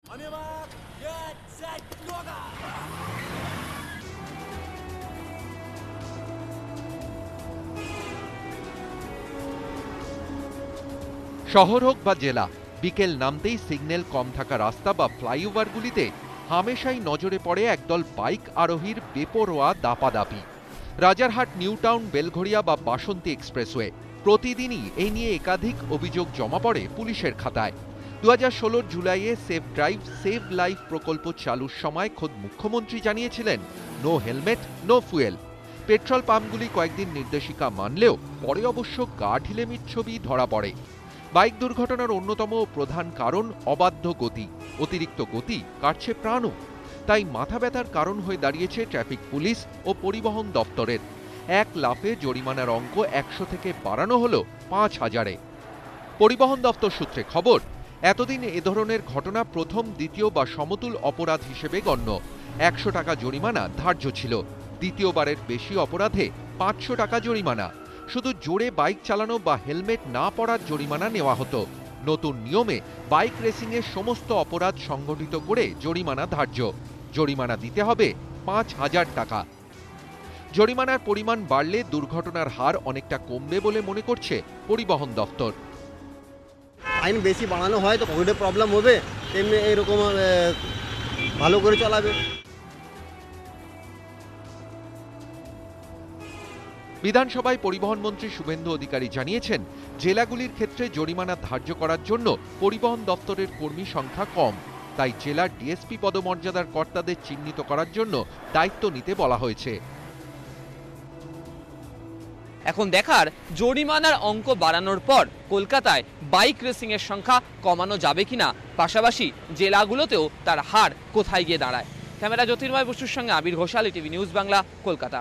শহর হোক বা জেলা, বিকেল নামতেই সিগন্যাল কম থাকা রাস্তা বা ফ্লাইওভারগুলিতে হামেশাই নজরে পড়ে একদল বাইক আরোহীর বেপরোয়া দাপাদাপি। রাজারহাট নিউ টাউন, বেলঘড়িয়া বা বাসন্তী এক্সপ্রেসওয়ে, প্রতিদিনই এই নিয়ে একাধিক অভিযোগ জমা পড়ে পুলিশের খাতায়। 2016 জুলাইয়ে সেফ ড্রাইভ সেভ লাইফ প্রকল্প চালুর সময় খোদ মুখ্যমন্ত্রী জানিয়েছিলেন, no helmet no fuel. Petrol পাম্পগুলি কয়েকদিন নির্দেশিকা মানলেও পরে অবশ্য গা ঢিলেমির ছবি ধরা পড়ে। বাইক দুর্ঘটনার অন্যতম প্রধান কারণ অবাধ্য গতি। অতিরিক্ত গতি কাটছে প্রাণও। তাই মাথা ব্যথার কারণ হয়ে দাঁড়িয়েছে ট্রাফিক পুলিশ ও পরিবহন দপ্তরের। এক লাফে জরিমানার অঙ্ক 100 থেকে বাড়ানো হলো 5000-এ। পরিবহন দপ্তর সূত্রে খবর, এতদিন এ ধরনের ঘটনা প্রথম, দ্বিতীয় বা সমতুল অপরাধ হিসেবে গণ্য। 100 টাকা জরিমানা ধার্য ছিল। দ্বিতীয়বারের বেশি অপরাধে 500 টাকা জরিমানা। শুধু জোরে বাইক চালানো বা হেলমেট না পরার জরিমানা নেওয়া হতো। নতুন নিয়মে বাইক রেসিংয়ের সমস্ত অপরাধ সংগঠিত করে জরিমানা ধার্য। জরিমানা দিতে হবে 5000 টাকা। জরিমানার পরিমাণ বাড়লে দুর্ঘটনার হার অনেকটা কমবে বলে মনে করছে পরিবহন দপ্তর। আইন বেশি বাড়ানো হয় তো পকেটে প্রবলেম হবে, তেমনি এরকম ভালো করে চালাবে। বিধানসভায় পরিবহন মন্ত্রী শুভেন্দু অধিকারী জানিয়েছেন, জেলাগুলির ক্ষেত্রে জরিমানা ধার্য করার জন্য পরিবহন দপ্তরের কর্মী সংখ্যা কম। তাই জেলার ডিএসপি পদমর্যাদার কর্তাদের চিহ্নিত করার জন্য দায়িত্ব নিতে বলা হয়েছে। এখন দেখার, জরিমানার অঙ্ক বাড়ানোর পর কলকাতায় বাইক রেসিং এর সংখ্যা কমানো যাবে কিনা, পাশাপাশি জেলাগুলোতেও তার হার কোথায় গিয়ে দাঁড়ায়। ক্যামেরা জ্যোতির্ময় বসুর সঙ্গে আবির ঘোষাল, টিভি নিউজ বাংলা, কলকাতা।